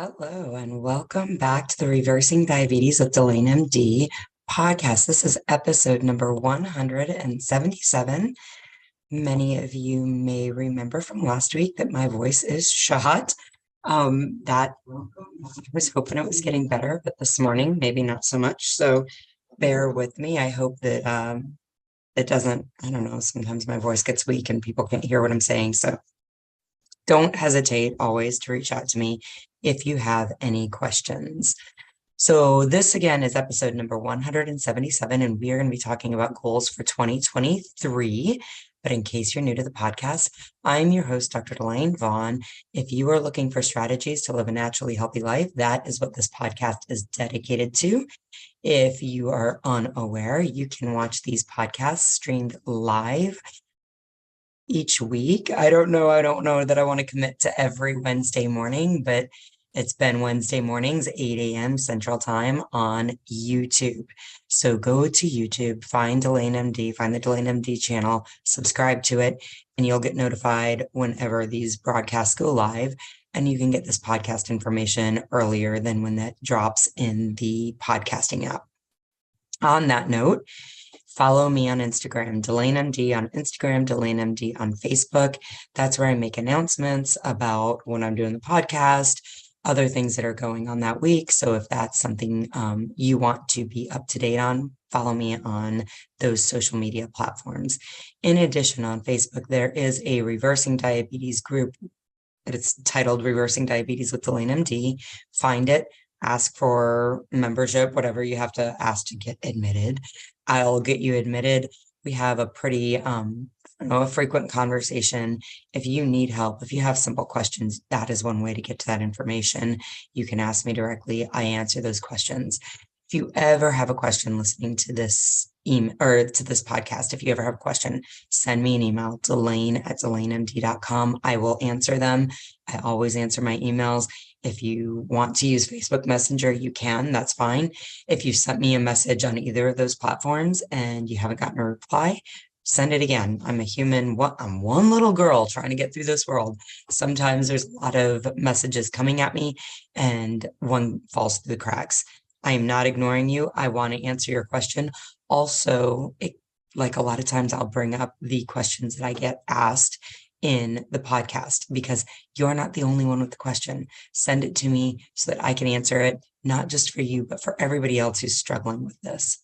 Hello, and welcome back to the Reversing Diabetes with Delane MD podcast. This is episode number 177. Many of you may remember from last week that my voice is shot. I was hoping it was getting better, but this morning, maybe not so much. So bear with me. I hope that it doesn't, I don't know, sometimes my voice gets weak and people can't hear what I'm saying. So don't hesitate always to reach out to me if you have any questions. So this again is episode number 177, and we are going to be talking about goals for 2023. But in case you're new to the podcast, I'm your host, Dr. Delane Vaughn. If you are looking for strategies to live a naturally healthy life, that is what this podcast is dedicated to. If you are unaware, you can watch these podcasts streamed live each week. I don't know that I want to commit to every Wednesday morning, but it's been Wednesday mornings, 8 a.m. Central Time on YouTube. So go to YouTube, find Delane MD, find the Delane MD channel, subscribe to it, and you'll get notified whenever these broadcasts go live. And you can get this podcast information earlier than when that drops in the podcasting app. On that note, follow me on Instagram, Delane MD on Instagram, Delane MD on Facebook. That's where I make announcements about when I'm doing the podcast, other things that are going on that week. So if that's something you want to be up to date on, follow me on those social media platforms. In addition, on Facebook, there is a Reversing Diabetes group. It's titled Reversing Diabetes with Delane MD. Find it. Ask for membership, whatever you have to ask to get admitted. I'll get you admitted. We have a pretty, a frequent conversation. If you need help, if you have simple questions, that is one way to get to that information. You can ask me directly. I answer those questions. If you ever have a question listening to this email or to this podcast, if you ever have a question, send me an email, delane@delanemd.com. I will answer them. I always answer my emails. If you want to use Facebook Messenger, you can, that's fine. If you sent me a message on either of those platforms and you haven't gotten a reply, send it again. I'm a human. I'm one little girl trying to get through this world. Sometimes there's a lot of messages coming at me and one falls through the cracks. I am not ignoring you. I want to answer your question. Also, like a lot of times I'll bring up the questions that I get asked in the podcast because you're not the only one with the question. Send it to me so that I can answer it, not just for you, but for everybody else who's struggling with this.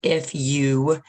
If you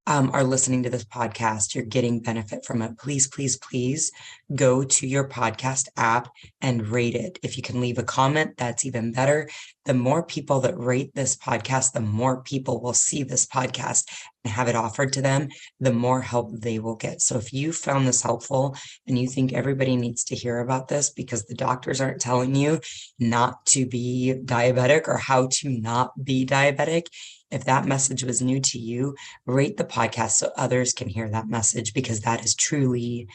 are listening to this podcast, you're getting benefit from it, please, please, please go to your podcast app and rate it. If you can leave a comment, that's even better. The more people that rate this podcast, the more people will see this podcast and have it offered to them, the more help they will get. So if you found this helpful and you think everybody needs to hear about this because the doctors aren't telling you not to be diabetic or how to not be diabetic, if that message was new to you, rate the podcast so others can hear that message, because that is truly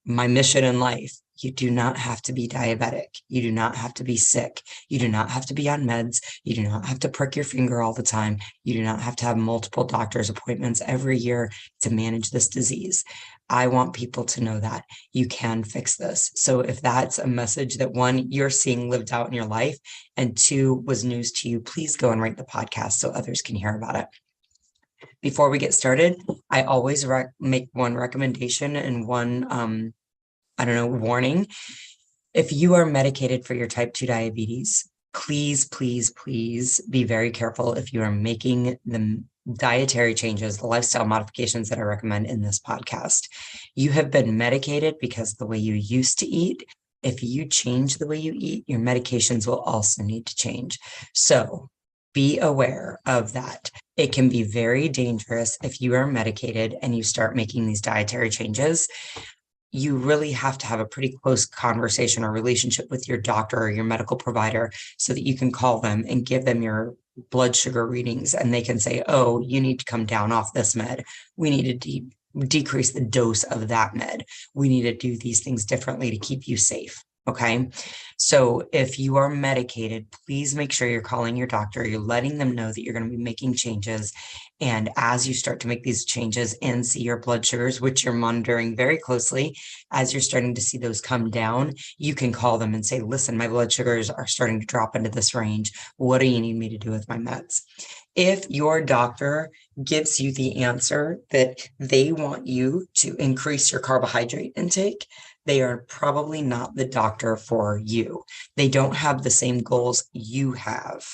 my mission in life. You do not have to be diabetic. You do not have to be sick. You do not have to be on meds. You do not have to prick your finger all the time. You do not have to have multiple doctor's appointments every year to manage this disease. I want people to know that you can fix this. So if that's a message that one, you're seeing lived out in your life, and two, was news to you, please go and rate the podcast so others can hear about it. Before we get started, I always make one recommendation and one, warning. If you are medicated for your type 2 diabetes, please, please, please be very careful if you are making the dietary changes, the lifestyle modifications that I recommend in this podcast. You have been medicated because the way you used to eat. If you change the way you eat, your medications will also need to change. So be aware of that. It can be very dangerous if you are medicated and you start making these dietary changes. You really have to have a pretty close conversation or relationship with your doctor or your medical provider so that you can call them and give them your blood sugar readings, and they can say, oh, you need to come down off this med. We need to decrease the dose of that med. We need to do these things differently to keep you safe. Okay. So if you are medicated, please make sure you're calling your doctor. You're letting them know that you're going to be making changes. And as you start to make these changes and see your blood sugars, which you're monitoring very closely, as you're starting to see those come down, you can call them and say, listen, my blood sugars are starting to drop into this range. What do you need me to do with my meds? If your doctor gives you the answer that they want you to increase your carbohydrate intake, they are probably not the doctor for you. They don't have the same goals you have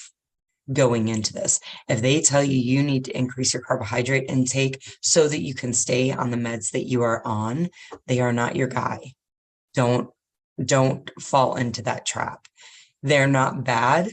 going into this. If they tell you you need to increase your carbohydrate intake so that you can stay on the meds that you are on, they are not your guy. Don't fall into that trap. They're not bad.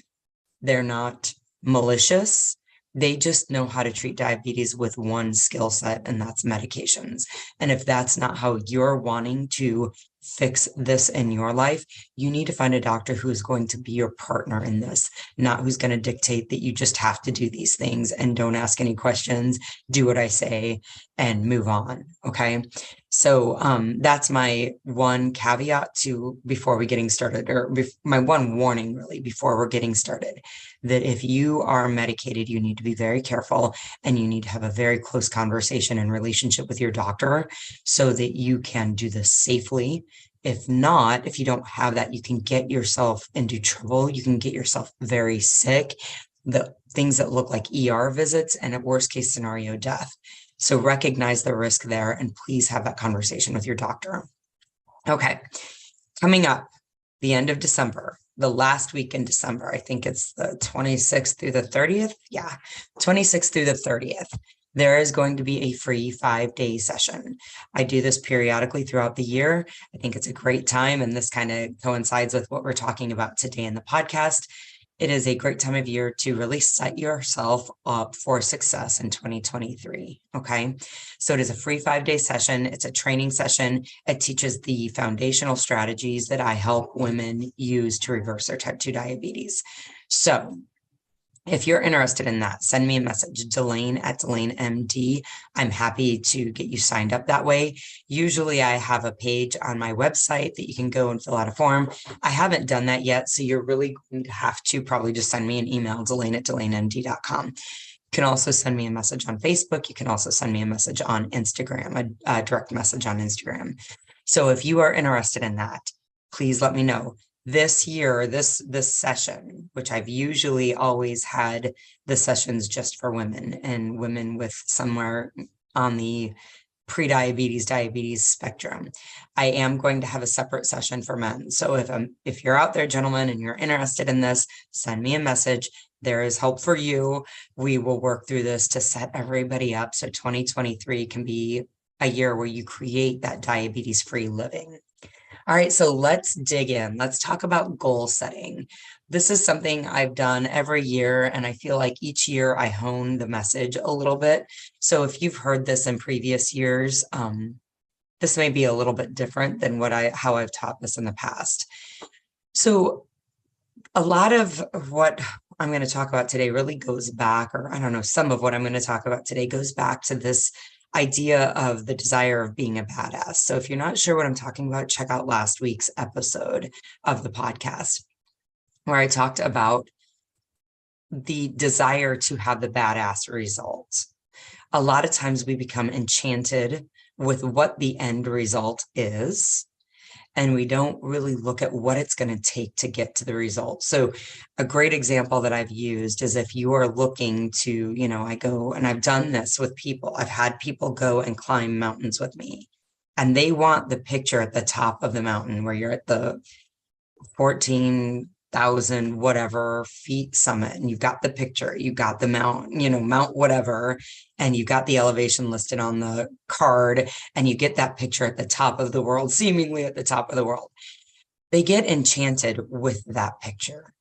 They're not malicious. They just know how to treat diabetes with one skill set, and that's medications. And if that's not how you're wanting to fix this in your life, you need to find a doctor who is going to be your partner in this, not who's going to dictate that you just have to do these things and don't ask any questions, do what I say, and move on. Okay. So that's my one caveat to before we getting started, or my one warning really before we're getting started, that if you are medicated, you need to be very careful and you need to have a very close conversation and relationship with your doctor so that you can do this safely. If not, if you don't have that, you can get yourself into trouble. You can get yourself very sick. The things that look like ER visits and at worst case scenario, death. So recognize the risk there and please have that conversation with your doctor. Okay, coming up, the end of December, the last week in December, I think it's the 26th through the 30th. Yeah, 26th through the 30th. There is going to be a free 5-day session. I do this periodically throughout the year. I think it's a great time, and this kind of coincides with what we're talking about today in the podcast. It is a great time of year to really set yourself up for success in 2023. Okay. So it is a free 5-day session. It's a training session. It teaches the foundational strategies that I help women use to reverse their type 2 diabetes. So if you're interested in that, send me a message, Delane at Delane MD. I'm happy to get you signed up that way. Usually I have a page on my website that you can go and fill out a form. I haven't done that yet, so you're really going to have to probably just send me an email, Delane at DelaneMD.com. You can also send me a message on Facebook. You can also send me a message on Instagram, a direct message on Instagram. So if you are interested in that, please let me know. This year, this session, which I've usually always had the sessions just for women and women with somewhere on the pre-diabetes, diabetes spectrum. I am going to have a separate session for men. So if you're out there, gentlemen, and you're interested in this, send me a message. There is hope for you. We will work through this to set everybody up so 2023 can be a year where you create that diabetes-free living. All right, so let's dig in. Let's talk about goal setting. This is something I've done every year, and I feel like each year I hone the message a little bit. So if you've heard this in previous years, this may be a little bit different than how I've taught this in the past. So a lot of what I'm going to talk about today really goes back, or I don't know, some of what I'm going to talk about today goes back to this idea of the desire of being a badass. So if you're not sure what I'm talking about, check out last week's episode of the podcast where I talked about the desire to have the badass results. A lot of times we become enchanted with what the end result is, and we don't really look at what it's going to take to get to the result. So a great example that I've used is if you are looking to, I go, and I've done this with people. I've had people go and climb mountains with me, and they want the picture at the top of the mountain where you're at the 14,000 whatever feet summit, and you've got the picture, you've got the mount whatever, and you've got the elevation listed on the card, and you get that picture at the top of the world, seemingly at the top of the world. They get enchanted with that picture,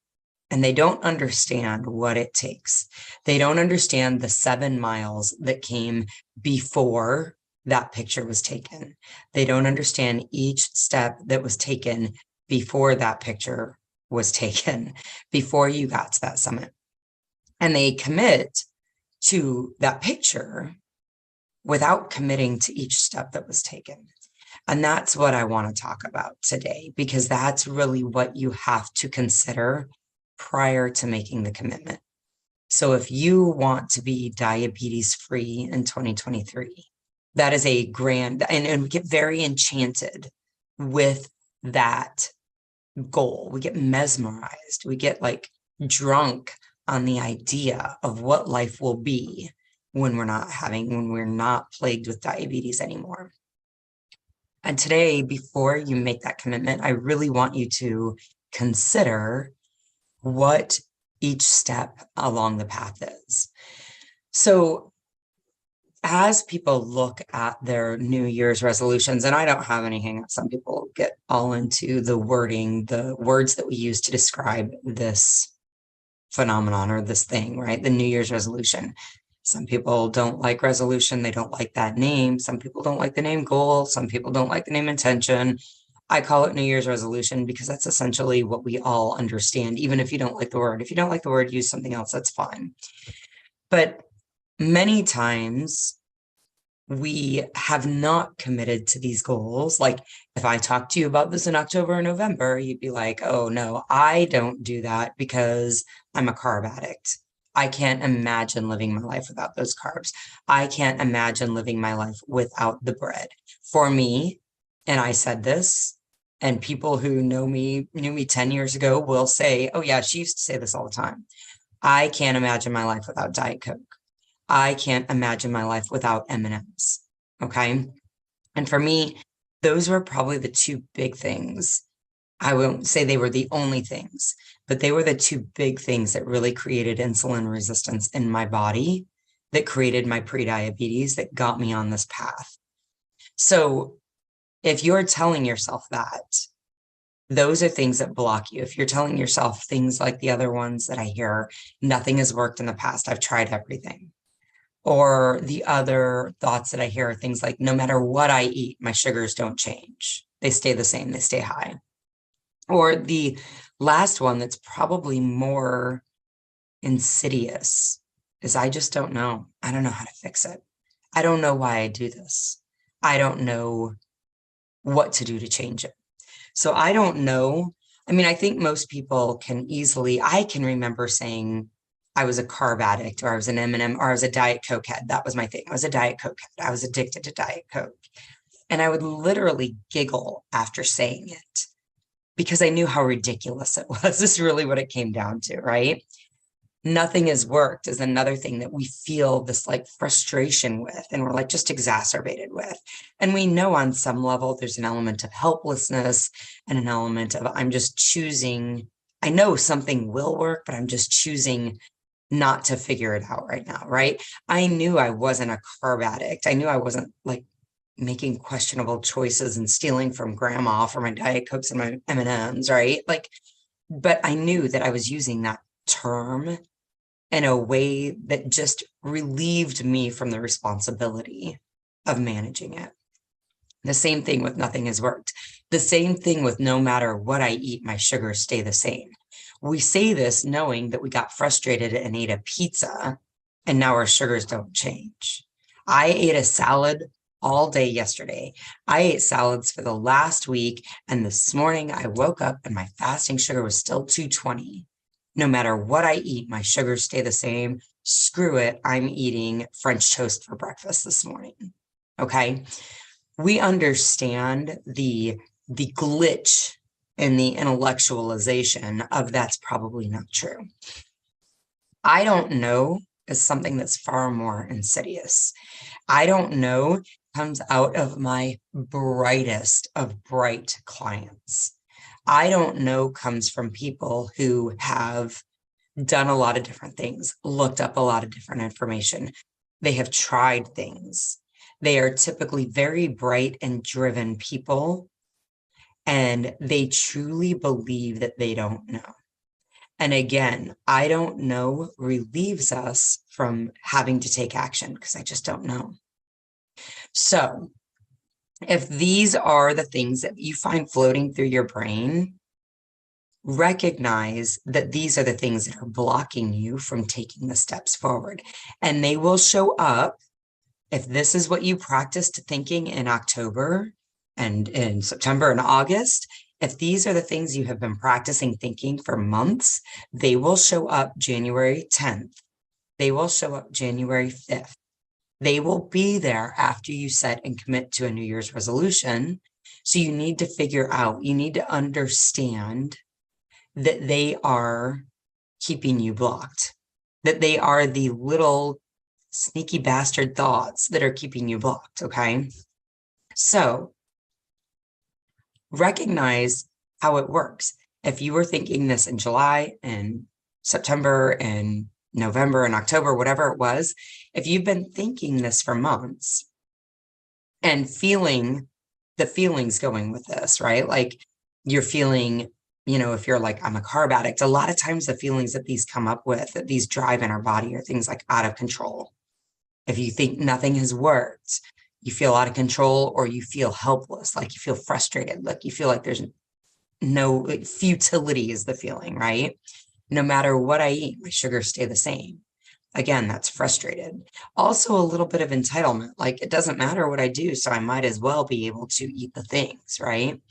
and they don't understand what it takes. They don't understand the 7 miles that came before that picture was taken. They don't understand each step that was taken before that picture was taken, before you got to that summit. And they commit to that picture without committing to each step that was taken. And that's what I want to talk about today, because that's really what you have to consider prior to making the commitment. So if you want to be diabetes free in 2023, that is a grand, and we get very enchanted with that goal. We get mesmerized. We get like drunk on the idea of what life will be when we're not plagued with diabetes anymore. And today, before you make that commitment, I really want you to consider what each step along the path is. So as people look at their New Year's resolutions, and I don't have any hangups, some people get all into the wording, the words that we use to describe this phenomenon or this thing, right? The New Year's resolution. Some people don't like resolution. They don't like that name. Some people don't like the name goal. Some people don't like the name intention. I call it New Year's resolution because that's essentially what we all understand, even if you don't like the word. If you don't like the word, use something else, that's fine. But many times we have not committed to these goals. Like if I talked to you about this in October or November, you'd be like, oh no, I don't do that because I'm a carb addict. I can't imagine living my life without those carbs. I can't imagine living my life without the bread. For me, and I said this, and people who knew me 10 years ago will say, oh yeah, she used to say this all the time. I can't imagine my life without Diet Coke. I can't imagine my life without M&Ms. Okay. And for me, those were probably the two big things. I won't say they were the only things, but they were the two big things that really created insulin resistance in my body, that created my prediabetes, that got me on this path. So if you're telling yourself that, those are things that block you. If you're telling yourself things like the other ones that I hear, nothing has worked in the past, I've tried everything. Or the other thoughts that I hear are things like, no matter what I eat, my sugars don't change. They stay the same, they stay high. Or the last one that's probably more insidious is I just don't know. I don't know how to fix it. I don't know why I do this. I don't know what to do to change it. So I don't know. I mean, I think most people can easily, I can remember saying I was a carb addict, or I was an M&M, or I was a Diet Coke head. That was my thing. I was a Diet Coke head. I was addicted to Diet Coke. And I would literally giggle after saying it because I knew how ridiculous it was. This is really what it came down to, right? Nothing has worked is another thing that we feel this like frustration with, and we're like just exacerbated with. And we know on some level there's an element of helplessness and an element of I'm just choosing, I know something will work, but I'm just choosing not to figure it out right now, right? I knew I wasn't a carb addict. I knew I wasn't like making questionable choices and stealing from grandma for my Diet Cokes and my M&Ms, right? Like, but I knew that I was using that term in a way that just relieved me from the responsibility of managing it. The same thing with nothing has worked. The same thing with no matter what I eat, my sugars stay the same. We say this knowing that we got frustrated and ate a pizza and now our sugars don't change. I ate a salad all day yesterday. I ate salads for the last week, and this morning I woke up and my fasting sugar was still 220. No matter what I eat, my sugars stay the same. Screw it. I'm eating French toast for breakfast this morning. Okay. We understand the glitch in the intellectualization of that's probably not true. I don't know is something that's far more insidious. I don't know comes out of my brightest of bright clients. I don't know comes from people who have done a lot of different things, looked up a lot of different information. They have tried things. They are typically very bright and driven people, and they truly believe that they don't know. And again, I don't know relieves us from having to take action because I just don't know. So if these are the things that you find floating through your brain, recognize that these are the things that are blocking you from taking the steps forward. And they will show up if this is what you practiced thinking in October and in September and August, if these are the things you have been practicing thinking for months, they will show up January 10th. They will show up January 5th. They will be there after you set and commit to a New Year's resolution. So you need to figure out, you need to understand that they are keeping you blocked, that they are the little sneaky bastard thoughts that are keeping you blocked, okay? So recognize how it works. If you were thinking this in July and September and November and October, whatever it was, if you've been thinking this for months and feeling the feelings going with this, right? Like you're feeling, if you're like, I'm a carb addict, a lot of times the feelings that these come up with, that these drive in our body are things like out of control. If you think nothing has worked, you feel out of control, or you feel helpless, like you feel frustrated, like you feel like there's no futility is the feeling, right? No matter what I eat, my sugars stay the same. Again, that's frustrated. Also, a little bit of entitlement, like it doesn't matter what I do, so I might as well be able to eat the things, right?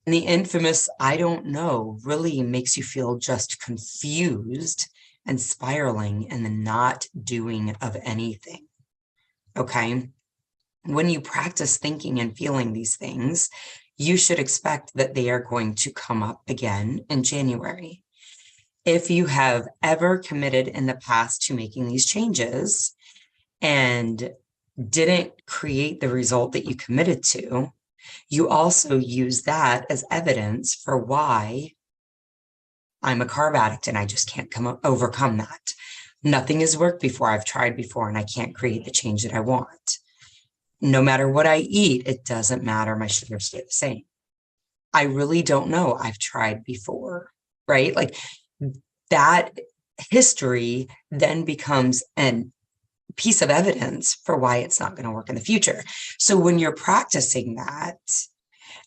And the infamous I don't know really makes you feel just confused and spiraling and the not doing of anything, okay? When you practice thinking and feeling these things, you should expect that they are going to come up again in January. If you have ever committed in the past to making these changes and didn't create the result that you committed to, you also use that as evidence for why I'm a carb addict and I just can't overcome that. Nothing has worked before. I've tried before and I can't create the change that I want. No matter what I eat, it doesn't matter. My sugars stay the same. I really don't know. I've tried before, right? Like that history then becomes a piece of evidence for why it's not going to work in the future. So when you're practicing that,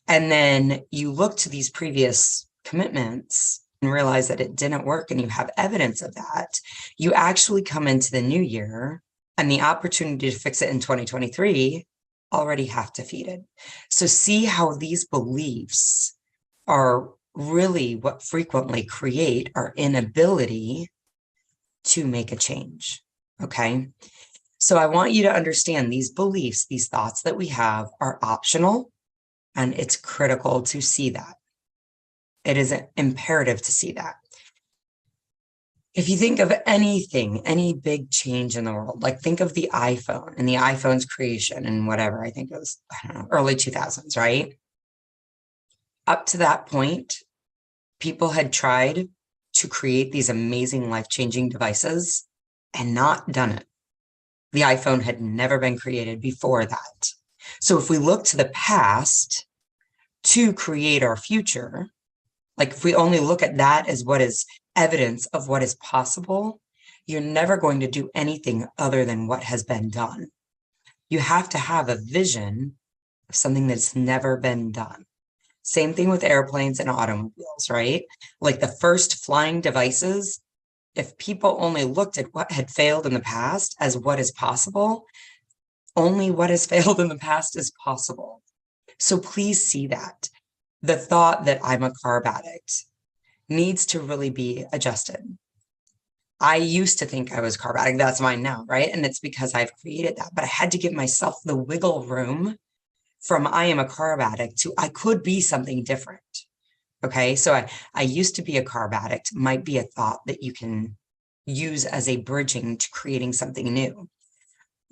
and then you look to these previous commitments and realize that it didn't work and you have evidence of that, you actually come into the new year and the opportunity to fix it in 2023 already half defeated. So see how these beliefs are really what frequently create our inability to make a change, okay? So I want you to understand these beliefs, these thoughts that we have are optional, and it's critical to see that. It is imperative to see that. If you think of anything, any big change in the world, like think of the iPhone and the iPhone's creation and whatever, I think it was, early 2000s, right? Up to that point, people had tried to create these amazing life-changing devices and not done it. The iPhone had never been created before that. So if we look to the past to create our future, like if we only look at that as what is evidence of what is possible, you're never going to do anything other than what has been done. You have to have a vision of something that's never been done. Same thing with airplanes and automobiles, right? Like the first flying devices, if people only looked at what had failed in the past as what is possible, only what has failed in the past is possible. So please see that. The thought that I'm a carb addict needs to really be adjusted. I used to think I was carb addict. That's mine now, right? And it's because I've created that, but I had to give myself the wiggle room from I am a carb addict to I could be something different. Okay, so I used to be a carb addict might be a thought that you can use as a bridging to creating something new.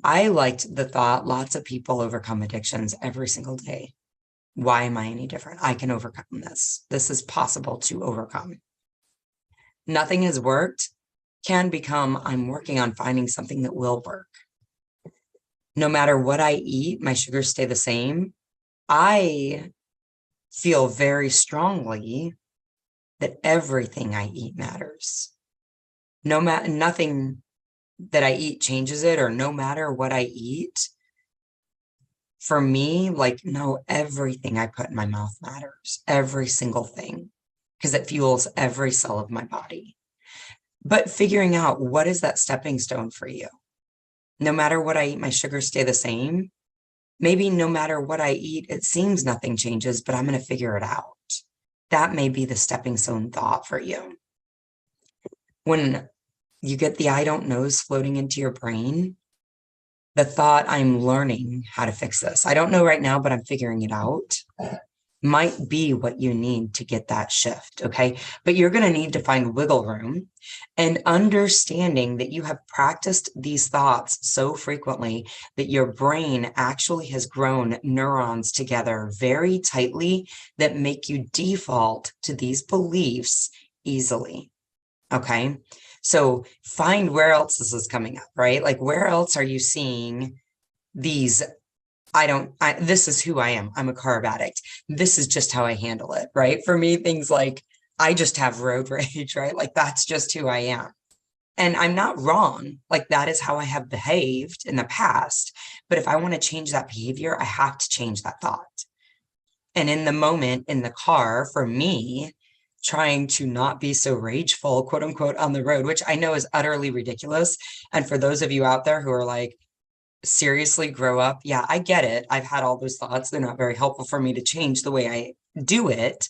I liked the thought lots of people overcome addictions every single day. Why am I any different? I can overcome this. This is possible to overcome. Nothing has worked can become I'm working on finding something that will work. No matter what I eat, my sugars stay the same. I feel very strongly that everything I eat matters. Nothing that I eat changes it, or no matter what I eat. For me, like, no, everything I put in my mouth matters. Every single thing, because it fuels every cell of my body. But figuring out what is that stepping stone for you? No matter what I eat, my sugars stay the same Maybe no matter what I eat, it seems nothing changes, but I'm going to figure it out. That may be the stepping stone thought for you. When you get the I don't knows floating into your brain, the thought, I'm learning how to fix this. I don't know right now, but I'm figuring it out, might be what you need to get that shift. Okay. But you're going to need to find wiggle room and understanding that you have practiced these thoughts so frequently that your brain actually has grown neurons together very tightly that make you default to these beliefs easily. Okay. So find where else this is coming up, right? Like, where else are you seeing these? This is who I am. I'm a carb addict. This is just how I handle it, right? For me, things like I just have road rage, right? Like, that's just who I am. And I'm not wrong. Like, that is how I have behaved in the past. But if I want to change that behavior, I have to change that thought. And in the moment in the car, for me, trying to not be so rageful, quote unquote, on the road, which I know is utterly ridiculous. And for those of you out there who are like, seriously, grow up. Yeah, I get it. I've had all those thoughts. They're not very helpful for me to change the way I do it.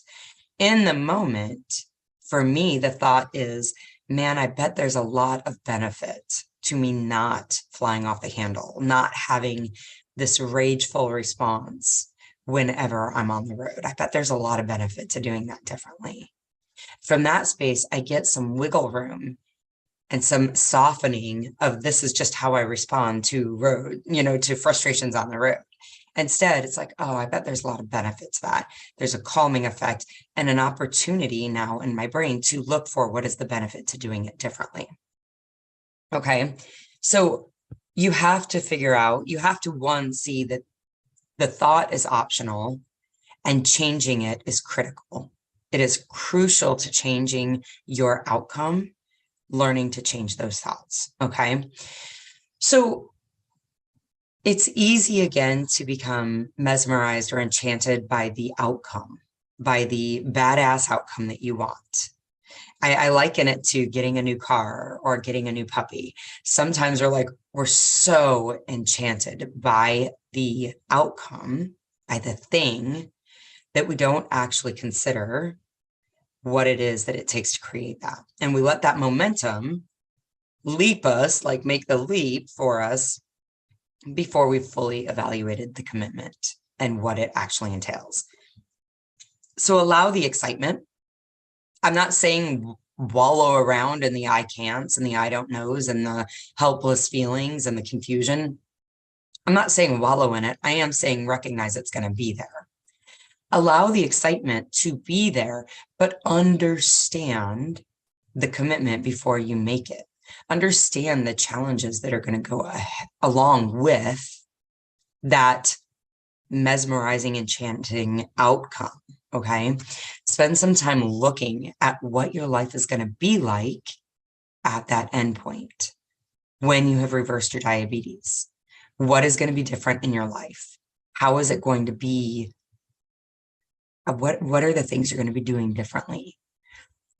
In the moment, for me, the thought is, man, I bet there's a lot of benefit to me not flying off the handle, not having this rageful response whenever I'm on the road. I bet there's a lot of benefit to doing that differently. From that space, I get some wiggle room and some softening of this is just how I respond to road, to frustrations on the road. Instead, it's like, oh, I bet there's a lot of benefit to that. There's a calming effect and an opportunity now in my brain to look for what is the benefit to doing it differently. Okay. So you have to figure out, you have to, one, see that the thought is optional and changing it is critical. It is crucial to changing your outcome, learning to change those thoughts. Okay. So it's easy again to become mesmerized or enchanted by the outcome, by the badass outcome that you want. I liken it to getting a new car or getting a new puppy. Sometimes we're so enchanted by the outcome, by the thing, that we don't actually consider what it is that it takes to create that. And we let that momentum leap us, like make the leap for us before we've fully evaluated the commitment and what it actually entails. So allow the excitement. I'm not saying wallow around in the I can'ts and the I don't knows and the helpless feelings and the confusion. I'm not saying wallow in it. I am saying recognize it's going to be there. Allow the excitement to be there, but understand the commitment before you make it. Understand the challenges that are going to go along with that mesmerizing, enchanting outcome. Okay. Spend some time looking at what your life is going to be like at that endpoint when you have reversed your diabetes. What is going to be different in your life? How is it going to be? What are the things you're going to be doing differently?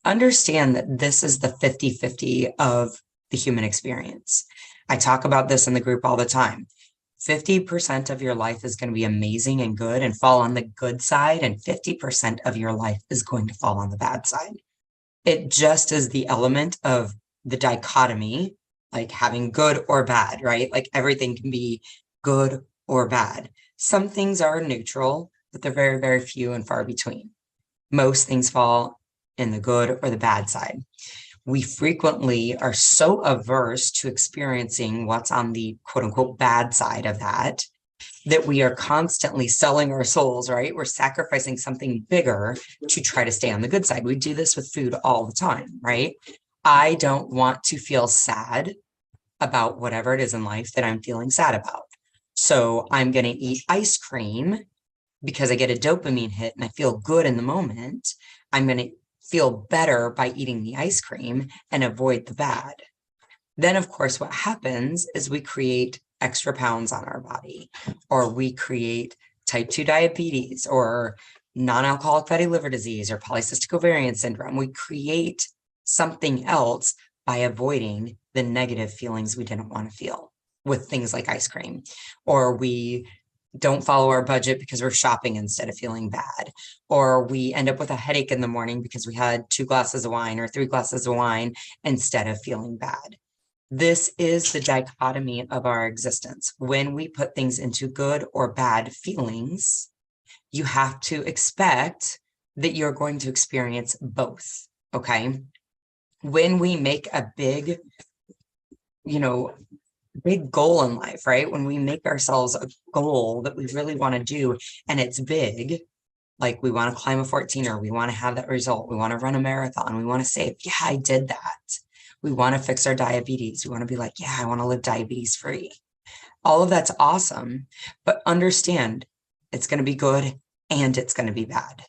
Understand that this is the 50-50 of the human experience. I talk about this in the group all the time. 50% of your life is going to be amazing and good and fall on the good side, and 50% of your life is going to fall on the bad side. It just is the element of the dichotomy, like having good or bad, right? Like everything can be good or bad. Some things are neutral, but they're very, very few and far between. Most things fall in the good or the bad side. We frequently are so averse to experiencing what's on the quote unquote bad side of that we are constantly selling our souls, right? We're sacrificing something bigger to try to stay on the good side. We do this with food all the time, right? I don't want to feel sad about whatever it is in life that I'm feeling sad about. So I'm going to eat ice cream because I get a dopamine hit and I feel good in the moment. I'm going to feel better by eating the ice cream and avoid the bad. Then, of course, what happens is we create extra pounds on our body, or we create type 2 diabetes or non-alcoholic fatty liver disease or polycystic ovarian syndrome. We create something else by avoiding the negative feelings we didn't want to feel with things like ice cream, or we don't follow our budget because we're shopping instead of feeling bad, or we end up with a headache in the morning because we had 2 glasses of wine or 3 glasses of wine instead of feeling bad. This is the dichotomy of our existence. When we put things into good or bad feelings, you have to expect that you're going to experience both, okay? When we make a big, big goal in life, right? When we make ourselves a goal that we really want to do and it's big, like we want to climb a 14er, we want to have that result, we want to run a marathon, we want to say, yeah, I did that. We want to fix our diabetes. We want to be like, yeah, I want to live diabetes free. All of that's awesome, but understand it's going to be good and it's going to be bad.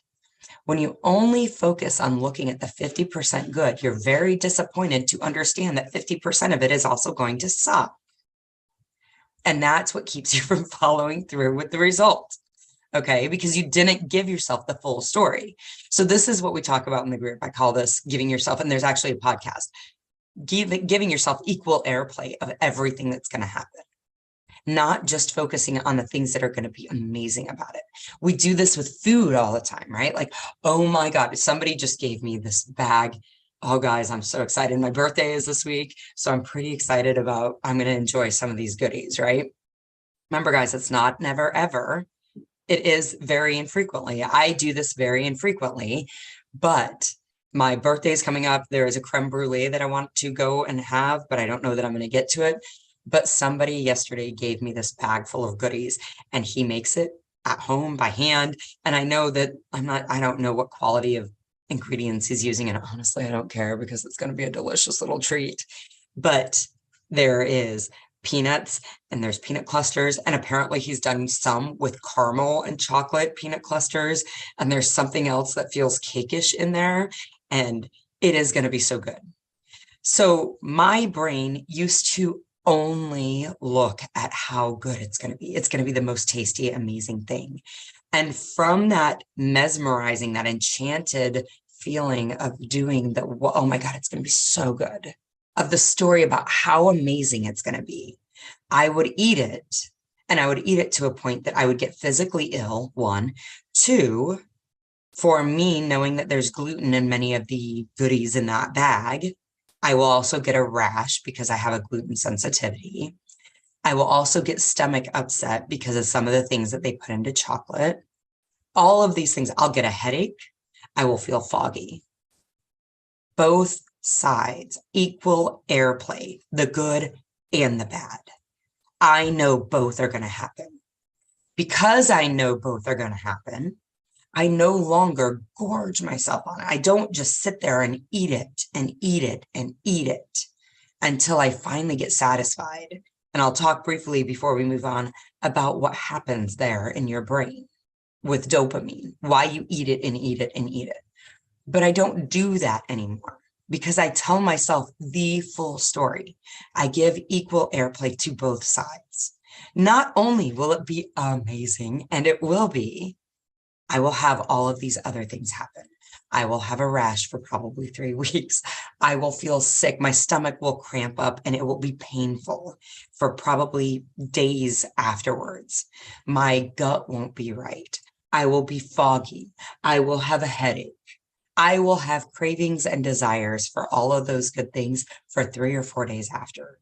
When you only focus on looking at the 50% good, you're very disappointed to understand that 50% of it is also going to suck. And that's what keeps you from following through with the result. Okay, because you didn't give yourself the full story. So this is what we talk about in the group. I call this giving yourself, and there's actually a podcast, giving yourself equal airplay of everything that's going to happen. Not just focusing on the things that are going to be amazing about it. We do this with food all the time, right? Like, oh my God, somebody just gave me this bag. Oh, guys, I'm so excited. My birthday is this week. So I'm pretty excited about, I'm going to enjoy some of these goodies, right? Remember, guys, it's not never, ever. It is very infrequently. I do this very infrequently, but my birthday is coming up. There is a creme brulee that I want to go and have, but I don't know that I'm going to get to it. But somebody yesterday gave me this bag full of goodies and he makes it at home by hand. And I know that I don't know what quality of ingredients he's using. And honestly, I don't care because it's going to be a delicious little treat. But there is peanuts and there's peanut clusters. And apparently he's done some with caramel and chocolate peanut clusters. And there's something else that feels cakeish in there. And it is going to be so good. So my brain used to only look at how good it's going to be. It's going to be the most tasty, amazing thing. And from that mesmerizing, that enchanted feeling of doing the, oh my God, it's going to be so good, of the story about how amazing it's going to be, I would eat it. And I would eat it to a point that I would get physically ill, 1. 2, for me, knowing that there's gluten in many of the goodies in that bag, I will also get a rash because I have a gluten sensitivity. I will also get stomach upset because of some of the things that they put into chocolate. All of these things, I'll get a headache. I will feel foggy. Both sides, equal airplay, the good and the bad. I know both are going to happen. Because I know both are going to happen, I no longer gorge myself on it. I don't just sit there and eat it and eat it and eat it until I finally get satisfied. And I'll talk briefly before we move on about what happens there in your brain with dopamine, why you eat it and eat it and eat it. But I don't do that anymore because I tell myself the full story. I give equal airplay to both sides. Not only will it be amazing, and it will be, I will have all of these other things happen. I will have a rash for probably 3 weeks. I will feel sick. My stomach will cramp up and it will be painful for probably days afterwards. My gut won't be right. I will be foggy. I will have a headache. I will have cravings and desires for all of those good things for 3 or 4 days after,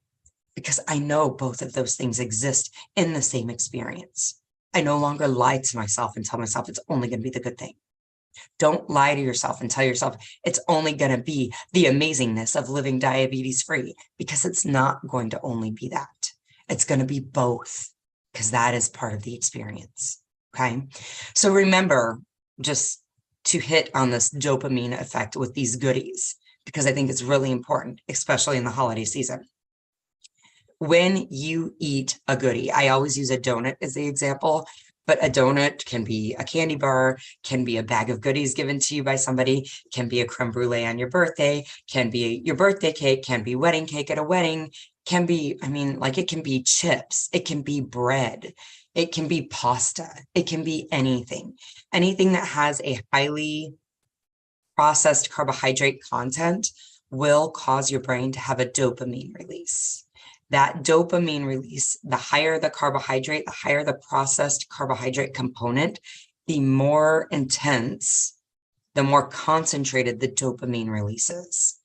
because I know both of those things exist in the same experience. I no longer lie to myself and tell myself it's only going to be the good thing. Don't lie to yourself and tell yourself it's only going to be the amazingness of living diabetes free, because it's not going to only be that. It's going to be both, because that is part of the experience. Okay. So remember, just to hit on this dopamine effect with these goodies, because I think it's really important, especially in the holiday season. When you eat a goodie, I always use a donut as the example, but a donut can be a candy bar, can be a bag of goodies given to you by somebody, can be a creme brulee on your birthday, can be your birthday cake, can be wedding cake at a wedding, can be, it can be chips, it can be bread, it can be pasta, it can be anything that has a highly processed carbohydrate content will cause your brain to have a dopamine release. That dopamine release, the higher the carbohydrate, the higher the processed carbohydrate component, the more intense, the more concentrated the dopamine releases.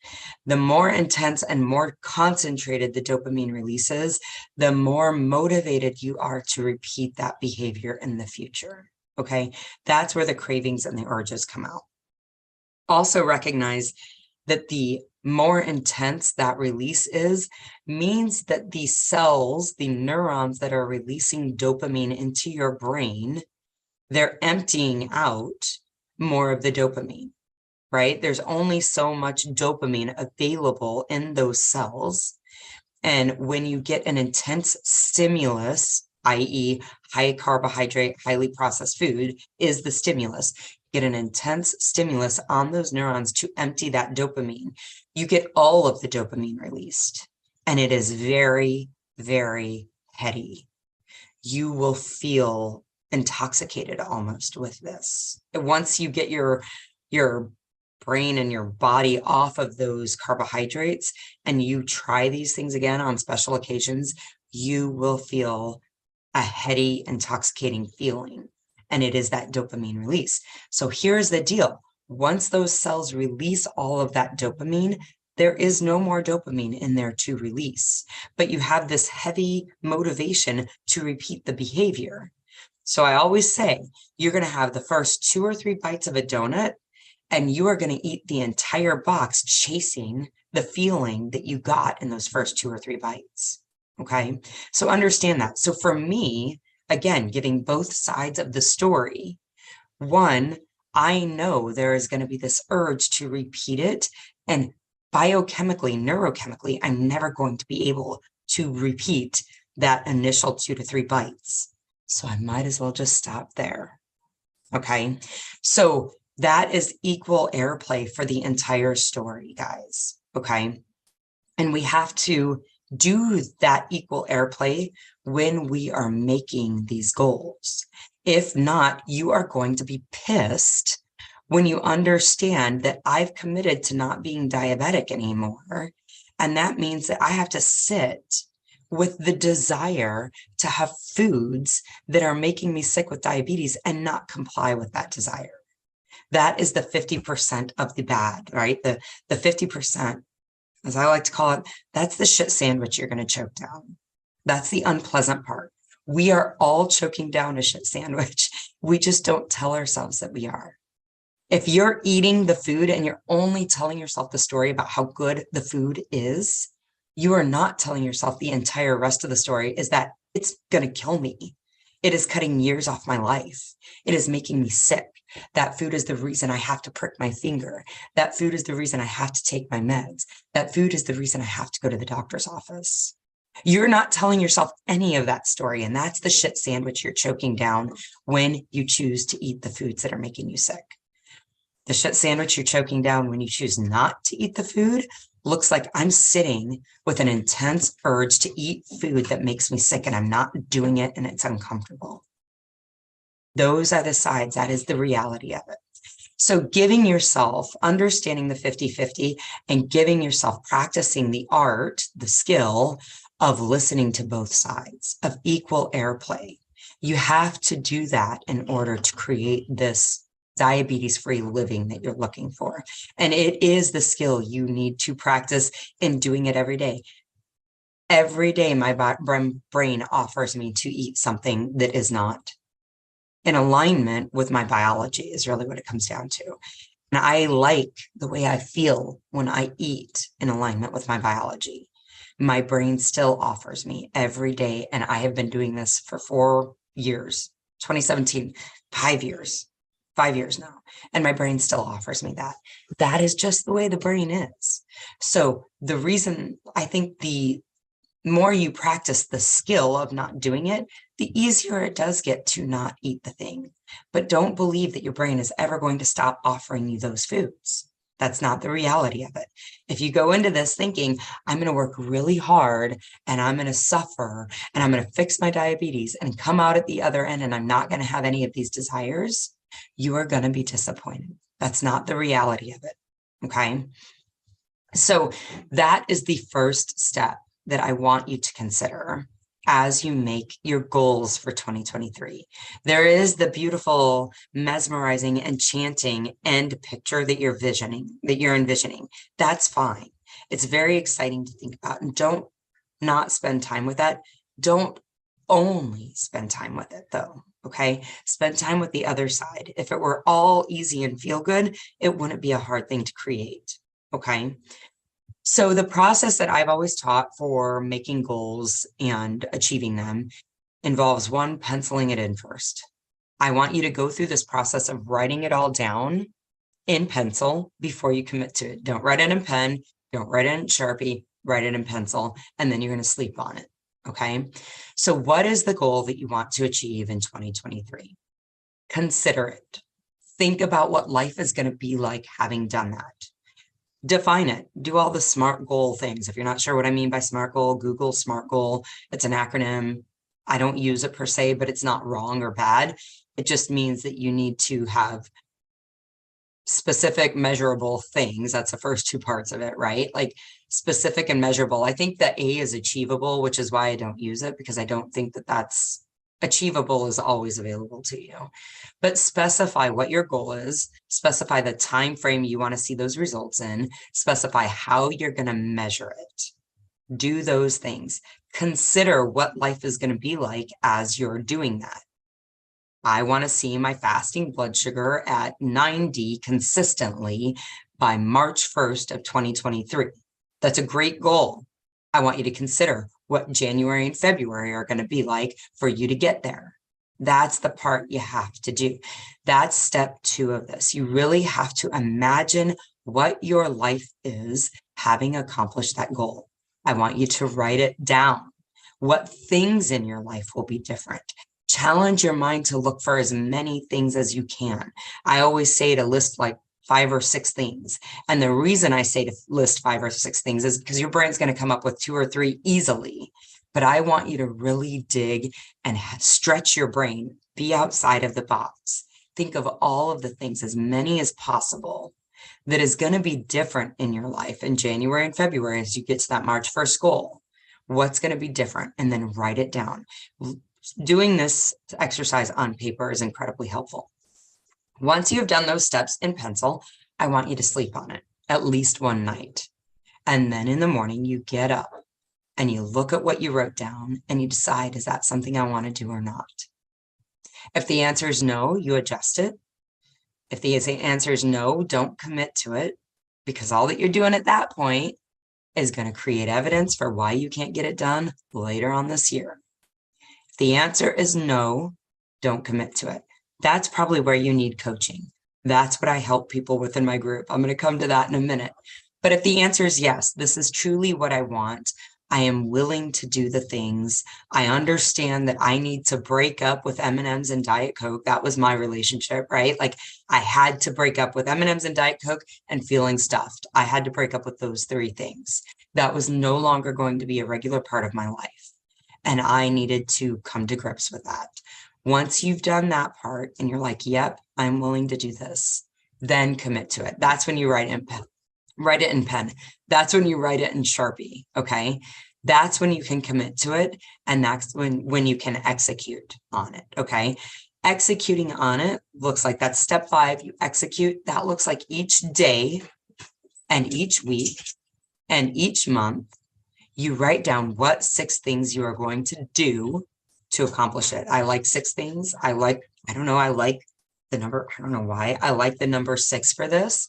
The more intense and more concentrated the dopamine releases, the more motivated you are to repeat that behavior in the future. Okay, that's where the cravings and the urges come out. Also recognize that the more intense that release is, means that the cells, the neurons that are releasing dopamine into your brain, they're emptying out more of the dopamine, right? There's only so much dopamine available in those cells. And when you get an intense stimulus, i.e. high carbohydrate, highly processed food is the stimulus, get an intense stimulus on those neurons to empty that dopamine, you get all of the dopamine released. And it is very, very heady. You will feel intoxicated almost with this. Once you get your brain and your body off of those carbohydrates and you try these things again on special occasions, you will feel a heady, intoxicating feeling. And it is that dopamine release. So here's the deal. Once those cells release all of that dopamine, there is no more dopamine in there to release, but you have this heavy motivation to repeat the behavior. So I always say, you're going to have the first 2 or 3 bites of a donut, and you are going to eat the entire box chasing the feeling that you got in those first 2 or 3 bites. Okay, so understand that. So for me, again, giving both sides of the story, one, I know there is going to be this urge to repeat it, and biochemically, neurochemically, I'm never going to be able to repeat that initial 2 to 3 bites. So I might as well just stop there. Okay, so that is equal airplay for the entire story, guys. Okay, and we have to do that equal airplay when we are making these goals. If not, you are going to be pissed when you understand that I've committed to not being diabetic anymore. And that means that I have to sit with the desire to have foods that are making me sick with diabetes and not comply with that desire. That is the 50% of the bad, right? The 50%, as I like to call it, that's the shit sandwich you're going to choke down. That's the unpleasant part. We are all choking down a shit sandwich. We just don't tell ourselves that we are. If you're eating the food and you're only telling yourself the story about how good the food is, you are not telling yourself the entire rest of the story is that it's going to kill me. It is cutting years off my life. It is making me sick. That food is the reason I have to prick my finger. That food is the reason I have to take my meds. That food is the reason I have to go to the doctor's office. You're not telling yourself any of that story. And that's the shit sandwich you're choking down when you choose to eat the foods that are making you sick. The shit sandwich you're choking down when you choose not to eat the food looks like I'm sitting with an intense urge to eat food that makes me sick and I'm not doing it and it's uncomfortable. Those are the sides. That is the reality of it. So giving yourself, understanding the 50-50 and giving yourself, practicing the art, the skill of listening to both sides, of equal airplay. You have to do that in order to create this diabetes-free living that you're looking for. And it is the skill you need to practice in doing it every day. Every day, my brain offers me to eat something that is not in alignment with my biology is really what it comes down to. And I like the way I feel when I eat in alignment with my biology. My brain still offers me every day. And I have been doing this for 4 years, 2017, 5 years now. And my brain still offers me that. That is just the way the brain is. So the reason I think the more you practice the skill of not doing it, the easier it does get to not eat the thing. But don't believe that your brain is ever going to stop offering you those foods. That's not the reality of it. If you go into this thinking, I'm going to work really hard and I'm going to suffer and I'm going to fix my diabetes and come out at the other end and I'm not going to have any of these desires, you are going to be disappointed. That's not the reality of it. Okay. So that is the first step. that I want you to consider as you make your goals for 2023. There is the beautiful, mesmerizing, enchanting end picture that you're envisioning. That's fine. It's very exciting to think about, and don't not spend time with that. Don't only spend time with it though. Okay. Spend time with the other side. If it were all easy and feel good, it wouldn't be a hard thing to create. Okay. So the process that I've always taught for making goals and achieving them involves one, penciling it in first. I want you to go through this process of writing it all down in pencil before you commit to it. Don't write it in pen. Don't write it in Sharpie. Write it in pencil, and then you're going to sleep on it. Okay. So what is the goal that you want to achieve in 2023? Consider it. Think about what life is going to be like having done that. Define it. Do all the SMART goal things. If you're not sure what I mean by SMART goal, Google SMART goal. It's an acronym. I don't use it per se, but it's not wrong or bad. It just means that you need to have specific, measurable things. That's the first two parts of it, right? Like specific and measurable. I think that A is achievable, which is why I don't use it, because I don't think that that's achievable is always available to you. But specify what your goal is, specify the time frame you want to see those results in, specify how you're going to measure it. Do those things. Consider what life is going to be like as you're doing that. I want to see my fasting blood sugar at 90 consistently by March 1st of 2023. That's a great goal. I want you to consider what January and February are going to be like for you to get there. That's the part you have to do. That's step 2 of this. You really have to imagine what your life is having accomplished that goal. I want you to write it down. What things in your life will be different? Challenge your mind to look for as many things as you can. I always say to list like 5 or 6 things. And the reason I say to list 5 or 6 things is because your brain's going to come up with 2 or 3 easily. But I want you to really dig and stretch your brain, be outside of the box. Think of all of the things, as many as possible, that is going to be different in your life in January and February as you get to that March 1st goal. What's going to be different? And then write it down. Doing this exercise on paper is incredibly helpful. Once you've done those steps in pencil, I want you to sleep on it at least one night. And then in the morning, you get up and you look at what you wrote down and you decide, is that something I want to do or not? If the answer is no, you adjust it. If the answer is no, don't commit to it, because all that you're doing at that point is going to create evidence for why you can't get it done later on this year. If the answer is no, don't commit to it. That's probably where you need coaching. That's what I help people with in my group. I'm going to come to that in a minute. But if the answer is yes, this is truly what I want, I am willing to do the things. I understand that I need to break up with M&Ms and Diet Coke. That was my relationship, right? Like I had to break up with M&Ms and Diet Coke and feeling stuffed. I had to break up with those 3 things. That was no longer going to be a regular part of my life. And I needed to come to grips with that. Once you've done that part and you're like, yep, I'm willing to do this, then commit to it. That's when you write it in pen. That's when you write it in Sharpie. Okay. That's when you can commit to it. And that's when you can execute on it. Okay. Executing on it looks like that's step 5. You execute. That looks like each day and each week and each month, you write down what 6 things you are going to do to accomplish it. I like 6 things. I like the number, I don't know why. I like the number 6 for this,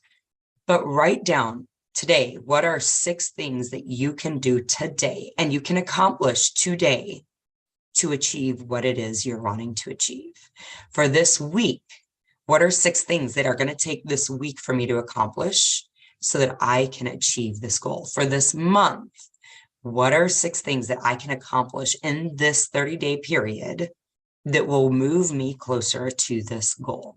but write down today, what are 6 things that you can do today and you can accomplish today to achieve what it is you're wanting to achieve. For this week, what are 6 things that are going to take this week for me to accomplish so that I can achieve this goal? For this month, what are 6 things that I can accomplish in this 30-day period that will move me closer to this goal?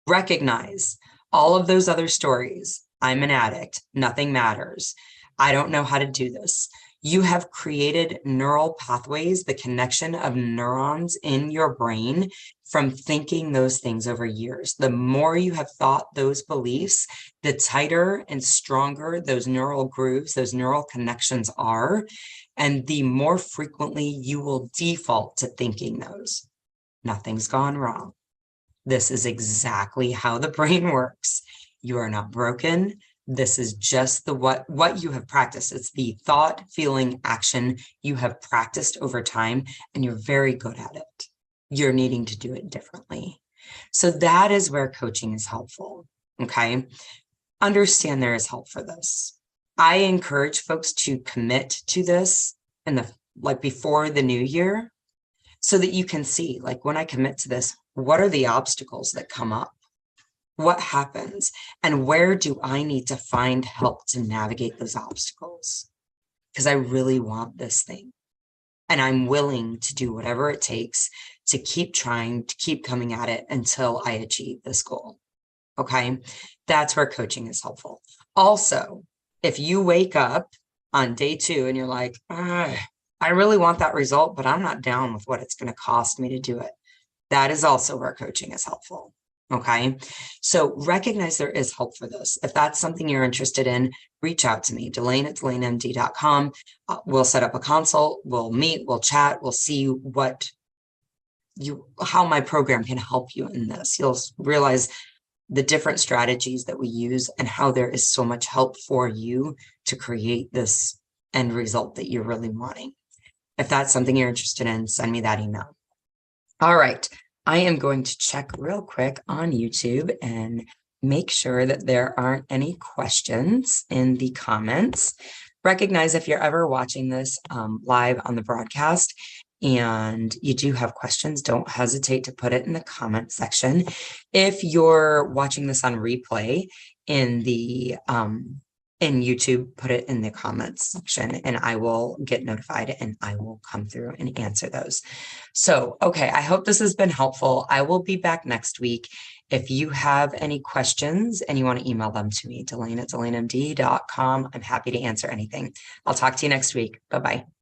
Recognize all of those other stories. I'm an addict. Nothing matters. I don't know how to do this. You have created neural pathways, the connection of neurons in your brain from thinking those things over years. The more you have thought those beliefs, the tighter and stronger those neural grooves, those neural connections are, and the more frequently you will default to thinking those. Nothing's gone wrong. This is exactly how the brain works. You are not broken. This is just what you have practiced. It's the thought, feeling, action you have practiced over time, and you're very good at it. You're needing to do it differently. So that is where coaching is helpful. Okay. Understand there is help for this. I encourage folks to commit to this before the new year, so that you can see, like, when I commit to this, what are the obstacles that come up? What happens? And where do I need to find help to navigate those obstacles? Because I really want this thing. And I'm willing to do whatever it takes to keep trying, to keep coming at it until I achieve this goal. Okay. That's where coaching is helpful. Also, if you wake up on day 2 and you're like, I really want that result, but I'm not down with what it's going to cost me to do it, that is also where coaching is helpful. Okay. So recognize there is help for this. If that's something you're interested in, reach out to me, Delane@DelaneMD.com. We'll set up a consult. We'll meet, we'll chat, we'll see how my program can help you in this. You'll realize the different strategies that we use and how there is so much help for you to create this end result that you're really wanting. If that's something you're interested in, send me that email. All right. I am going to check real quick on YouTube and make sure that there aren't any questions in the comments. Recognize if you're ever watching this live on the broadcast and you do have questions, don't hesitate to put it in the comment section. If you're watching this on replay in YouTube, put it in the comments section and I will get notified and I will come through and answer those. So, okay, I hope this has been helpful. I will be back next week. If you have any questions and you want to email them to me, Delane@DelaneMD.com. I'm happy to answer anything. I'll talk to you next week. Bye-bye.